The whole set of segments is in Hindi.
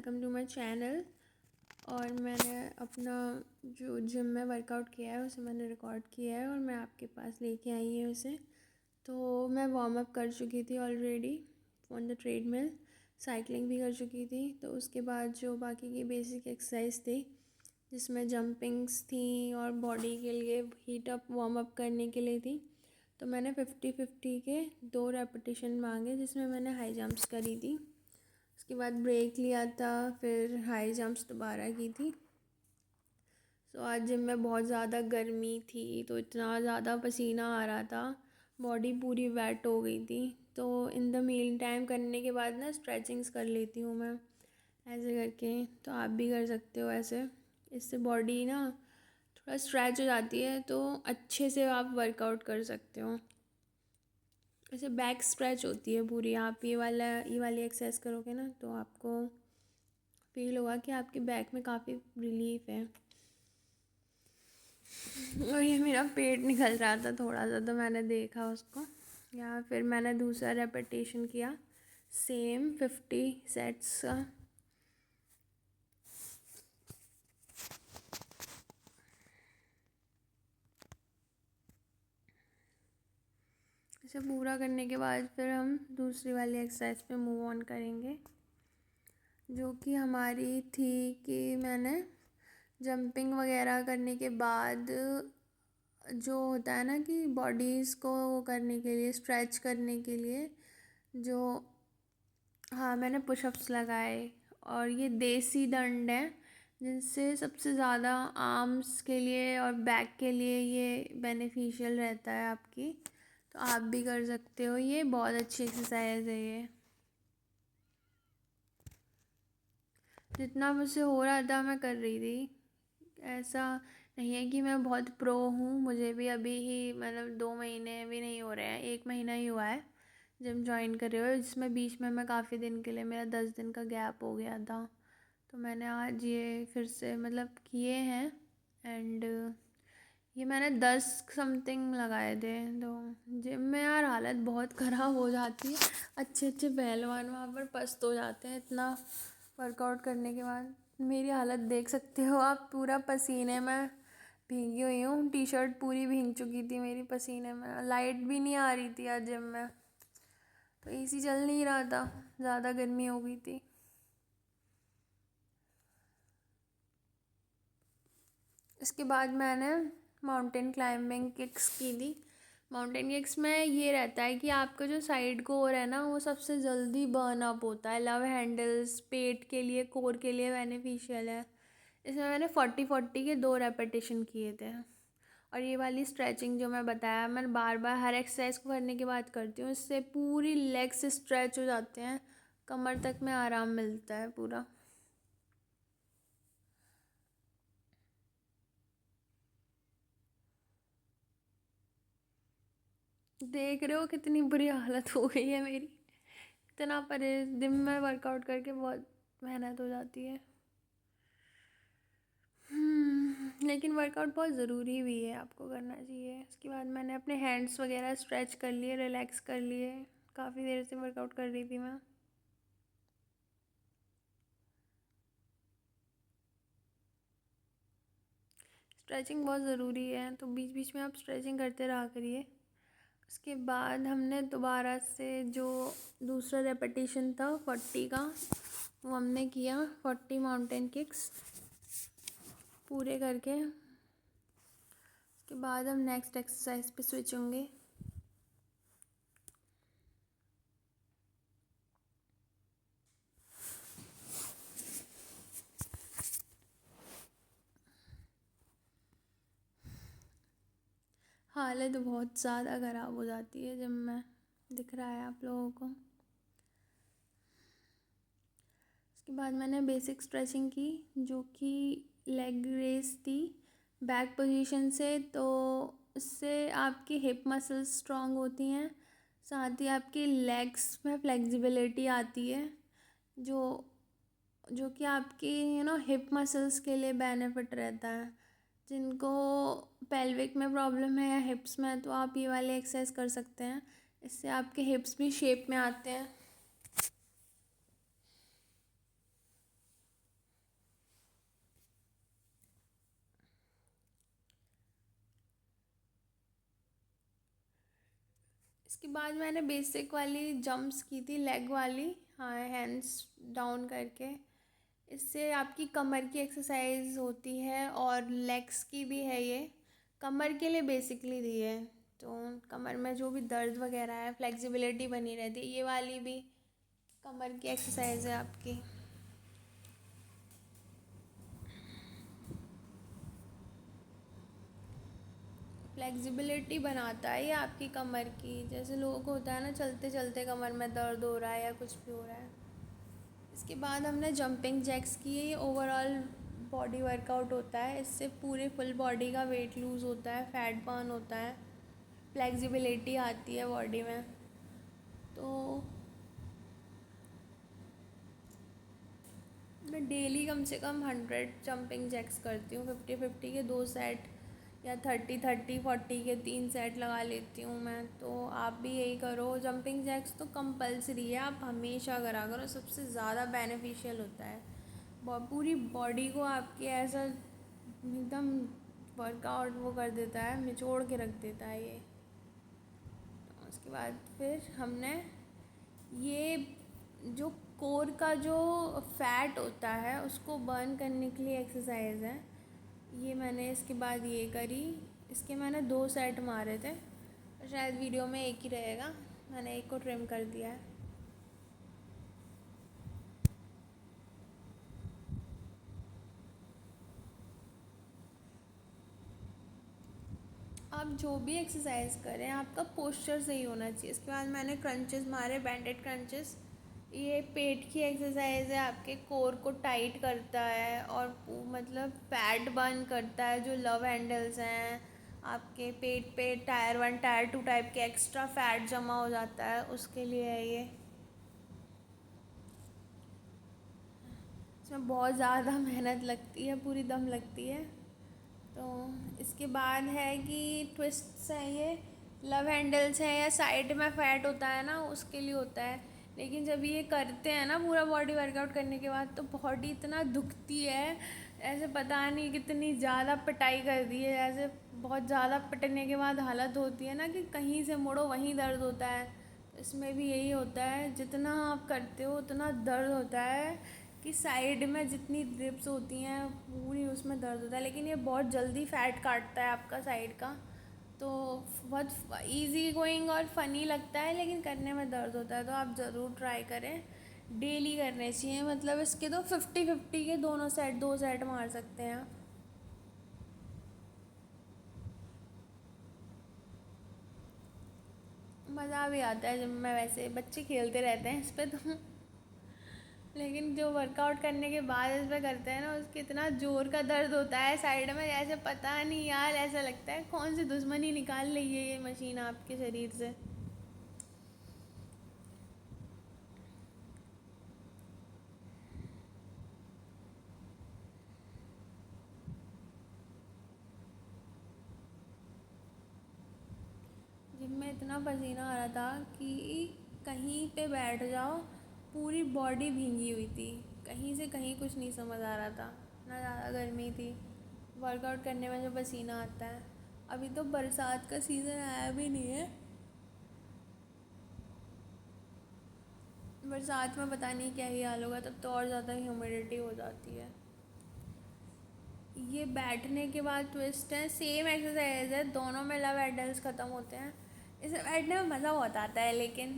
Welcome to my channel. और मैंने अपना जो जिम में वर्कआउट किया है उसे मैंने रिकॉर्ड किया है और मैं आपके पास लेके आई हूँ उसे। तो मैं वार्म अप कर चुकी थी already on the treadmill, cycling भी कर चुकी थी। तो उसके बाद जो बाकी की बेसिक एक्सरसाइज थी जिसमें जंपिंग्स थी और बॉडी के लिए हीट अप वार्म अप करने के लिए थी, तो मैंने 50-50 के 2 रेपिटेशन मांगे जिसमें मैंने हाई जंप्स करी थी। उसके बाद ब्रेक लिया था, फिर हाई जंप्स दोबारा की थी। तो आज जिम में बहुत ज़्यादा गर्मी थी तो इतना ज़्यादा पसीना आ रहा था, बॉडी पूरी वेट हो गई थी। तो इन द मील टाइम करने के बाद ना स्ट्रेचिंग्स कर लेती हूँ मैं ऐसे करके। तो आप भी कर सकते हो ऐसे, इससे बॉडी ना थोड़ा स्ट्रेच हो जाती है तो अच्छे से आप वर्कआउट कर सकते हो। ऐसे बैक स्ट्रेच होती है पूरी। आप ये वाली एक्सरसाइज करोगे ना तो आपको फील होगा कि आपके बैक में काफ़ी रिलीफ है। और ये मेरा पेट निकल रहा था थोड़ा सा तो मैंने देखा उसको, या फिर मैंने दूसरा रेपिटेशन किया सेम 50 सेट्स का। इसे पूरा करने के बाद फिर हम दूसरी वाली एक्सरसाइज पे मूव ऑन करेंगे, जो कि हमारी थी कि मैंने जंपिंग वगैरह करने के बाद जो होता है ना कि बॉडीज़ को वो करने के लिए, स्ट्रेच करने के लिए जो, हाँ मैंने पुशअप्स लगाए। और ये देसी दंड है जिनसे सबसे ज़्यादा आर्म्स के लिए और बैक के लिए ये बेनिफिशियल रहता है आपकी। तो आप भी कर सकते हो, ये बहुत अच्छी एक्सरसाइज है ये। जितना मुझसे हो रहा था मैं कर रही थी। ऐसा नहीं है कि मैं बहुत प्रो हूँ, मुझे भी अभी ही मतलब 2 महीने भी नहीं हो रहे हैं, 1 महीना ही हुआ है जिम ज्वाइन करे हुए, जिसमें बीच में मैं काफ़ी दिन के लिए, मेरा 10 दिन का गैप हो गया था। तो मैंने आज ये फिर से मतलब किए हैं। एंड ये मैंने 10 समथिंग लगाए थे। तो जिम में यार हालत बहुत ख़राब हो जाती है, अच्छे अच्छे पहलवान वहाँ पर पस्त हो जाते हैं इतना वर्कआउट करने के बाद। मेरी हालत देख सकते हो आप, पूरा पसीने में भीगी हुई हूँ, टी शर्ट पूरी भीग चुकी थी मेरी पसीने में। लाइट भी नहीं आ रही थी आज जिम में, तो एसी चल नहीं रहा था, ज़्यादा गर्मी हो गई थी। इसके बाद मैंने माउंटेन क्लाइंबिंग किक्स की थी। माउंटेन किक्स में ये रहता है कि आपका जो साइड कोर है ना वो सबसे जल्दी बर्न अप होता है। लव हैंडल्स पेट के लिए, कोर के लिए बेनिफिशियल है। इसमें मैंने 40-40 के 2 रेपिटेशन किए थे। और ये वाली स्ट्रेचिंग जो मैं बताया, मैं बार बार हर एक्सरसाइज को करने के बाद करती हूँ, इससे पूरी लेग्स स्ट्रेच हो जाते हैं, कमर तक में आराम मिलता है पूरा। देख रहे हो कितनी बुरी हालत हो गई है मेरी, इतना परे दिन में वर्कआउट करके बहुत मेहनत हो जाती है। लेकिन वर्कआउट बहुत ज़रूरी भी है, आपको करना चाहिए। उसके बाद मैंने अपने हैंड्स वगैरह स्ट्रेच कर लिए, रिलैक्स कर लिए। काफ़ी देर से वर्कआउट कर रही थी मैं। स्ट्रेचिंग बहुत ज़रूरी है, तो बीच बीच में आप स्ट्रेचिंग करते रहा करिए। उसके बाद हमने दोबारा से जो दूसरा रेपिटेशन था 40 का, वो हमने किया 40 माउंटेन किक्स पूरे करके। उसके बाद हम नेक्स्ट एक्सरसाइज पे स्विच होंगे। हालत बहुत ज़्यादा ख़राब हो जाती है जिम में, दिख रहा है आप लोगों को। उसके बाद मैंने बेसिक स्ट्रेचिंग की जो कि लेग रेस थी बैक पोजीशन से। तो इससे आपकी हिप मसल्स स्ट्रॉन्ग होती हैं, साथ ही आपकी लेग्स में फ्लेक्सिबिलिटी आती है, जो जो कि आपकी हिप मसल्स के लिए बेनिफिट रहता है। जिनको पेल्विक में प्रॉब्लम है या हिप्स में, तो आप ये वाले एक्सरसाइज कर सकते हैं, इससे आपके हिप्स भी शेप में आते हैं। इसके बाद मैंने बेसिक वाली जंप्स की थी, लेग वाली, हाँ, हैंड्स डाउन करके। इससे आपकी कमर की एक्सरसाइज होती है और लेग्स की भी है ये। कमर के लिए बेसिकली दी है, तो कमर में जो भी दर्द वगैरह है, फ्लेक्सिबिलिटी बनी रहती है। ये वाली भी कमर की एक्सरसाइज है आपकी। फ्लेक्सिबिलिटी बनाता है ये आपकी कमर की। जैसे लोगों को होता है ना, चलते चलते कमर में दर्द हो रहा है या कुछ भी हो रहा है। इसके बाद हमने जंपिंग जैक्स की है। ये ओवरऑल बॉडी वर्कआउट होता है। इससे पूरे फुल बॉडी का वेट लूज़ होता है, फैट बर्न होता है, फ्लेक्सिबिलिटी आती है बॉडी में। तो मैं डेली कम से कम 100 जंपिंग जैक्स करती हूँ। 50-50 के 2 सेट, या 30-30-40 के 3 सेट लगा लेती हूँ मैं। तो आप भी यही करो। जंपिंग जैक्स तो कंपलसरी है, आप हमेशा करा करो, सबसे ज़्यादा बेनिफिशियल होता है। पूरी बॉडी को आपके ऐसा एकदम वर्कआउट वो कर देता है, निचोड़ के रख देता है ये। उसके बाद फिर हमने ये जो कोर का जो फैट होता है उसको बर्न करने के लिए एक्सरसाइज है ये। मैंने इसके बाद ये करी। इसके मैंने 2 सेट मारे थे, शायद वीडियो में एक ही रहेगा, मैंने एक को ट्रिम कर दिया है। आप जो भी एक्सरसाइज करें आपका पोस्चर सही होना चाहिए। इसके बाद मैंने क्रंचेस मारे, बैंडेड क्रंचेस। ये पेट की एक्सरसाइज है, आपके कोर को टाइट करता है और मतलब फैट बर्न करता है। जो लव हैंडल्स हैं आपके पेट पे, टायर 1 टायर 2 टाइप के एक्स्ट्रा फैट जमा हो जाता है, उसके लिए है ये। इसमें बहुत ज़्यादा मेहनत लगती है, पूरी दम लगती है। तो इसके बाद है कि ट्विस्ट्स हैं ये, लव हैंडल्स हैं, या साइड में फैट होता है ना, उसके लिए होता है। लेकिन जब ये करते हैं ना पूरा बॉडी वर्कआउट करने के बाद, तो बॉडी इतना दुखती है, ऐसे पता नहीं कितनी ज़्यादा पिटाई कर दी है। ऐसे बहुत ज़्यादा पिटने के बाद हालत होती है ना कि कहीं से मुड़ो वहीं दर्द होता है। तो इसमें भी यही होता है, जितना आप करते हो उतना दर्द होता है, कि साइड में जितनी रिब्स होती हैं पूरी उसमें दर्द होता है। लेकिन ये बहुत जल्दी फैट काटता है आपका साइड का, तो बहुत इजी गोइंग और फ़नी लगता है, लेकिन करने में दर्द होता है। तो आप ज़रूर ट्राई करें, डेली करने चाहिए। मतलब इसके तो 50-50 के दोनों सेट, 2 सेट मार सकते हैं आप। मज़ा भी आता है, जब मैं वैसे बच्चे खेलते रहते हैं इस पर तो लेकिन जो वर्कआउट करने के बाद इस पर करते हैं ना, उसके इतना ज़ोर का दर्द होता है साइड में, जैसे पता नहीं यार, ऐसा लगता है कौन सी दुश्मनी निकाल रही है ये मशीन आपके शरीर से। जिम में इतना पसीना आ रहा था कि कहीं पे बैठ जाओ पूरी बॉडी भींगी हुई थी, कहीं से कहीं कुछ नहीं समझ आ रहा था, ना ज़्यादा गर्मी थी। वर्कआउट करने में जो पसीना आता है, अभी तो बरसात का सीज़न आया भी नहीं है। बरसात में पता नहीं क्या ही हाल होगा, तब तो और ज़्यादा ह्यूमिडिटी हो जाती है। ये बैठने के बाद ट्विस्ट है, सेम एक्सरसाइज है, दोनों में लव एडल्ट ख़त्म होते हैं। इसे बैठने में मज़ा बहुत आता है, लेकिन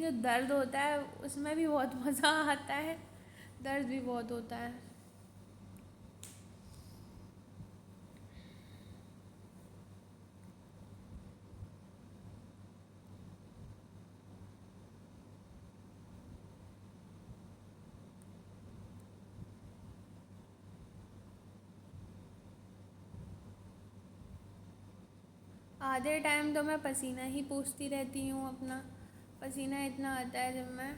जो दर्द होता है उसमें भी बहुत मज़ा आता है, दर्द भी बहुत होता है। आधे टाइम तो मैं पसीना ही पोंछती रहती हूँ अपना, पसीना इतना आता है जब मैं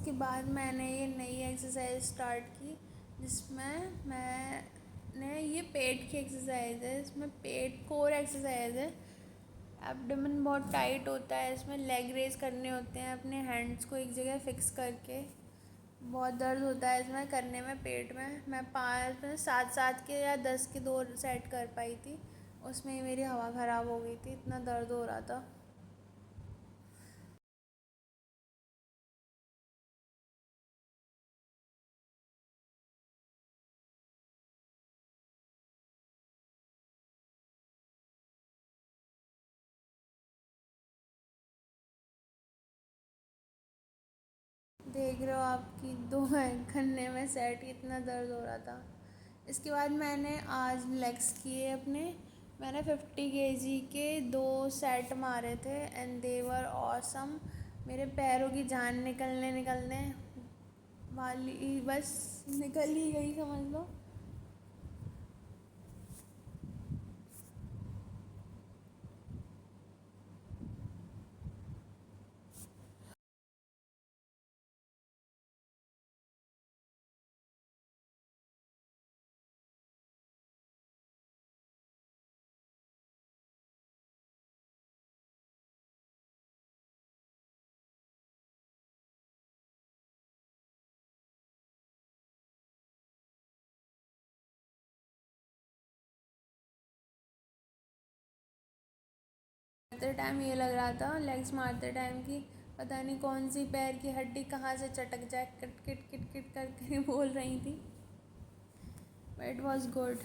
उसके बाद मैंने ये नई एक्सरसाइज स्टार्ट की, जिसमें मैंने ये पेट की एक्सरसाइज है, इसमें पेट कोर एक्सरसाइज है। एब्डोमेन बहुत टाइट होता है, इसमें लेग रेज करने होते हैं अपने हैंड्स को एक जगह फिक्स करके। बहुत दर्द होता है इसमें करने में, पेट में। मैं 5 में 7 के या 10 के 2 सेट कर पाई थी, उसमें ही मेरी हवा ख़राब हो गई थी, इतना दर्द हो रहा था। देख रहे हो आपकी 2 करने में सेट कितना दर्द हो रहा था। इसके बाद मैंने आज लेग्स किए अपने। मैंने 50 kg के 2 सेट मारे थे एंड दे वर ऑसम। मेरे पैरों की जान निकलने वाली, बस निकल ही गई समझ लो। मारते टाइम ये लग रहा था, लेग्स मारते टाइम की पता नहीं कौन सी पैर की हड्डी कहाँ से चटक जाए, किट किट किट किट करके बोल रही थी, बट इट वॉज गुड।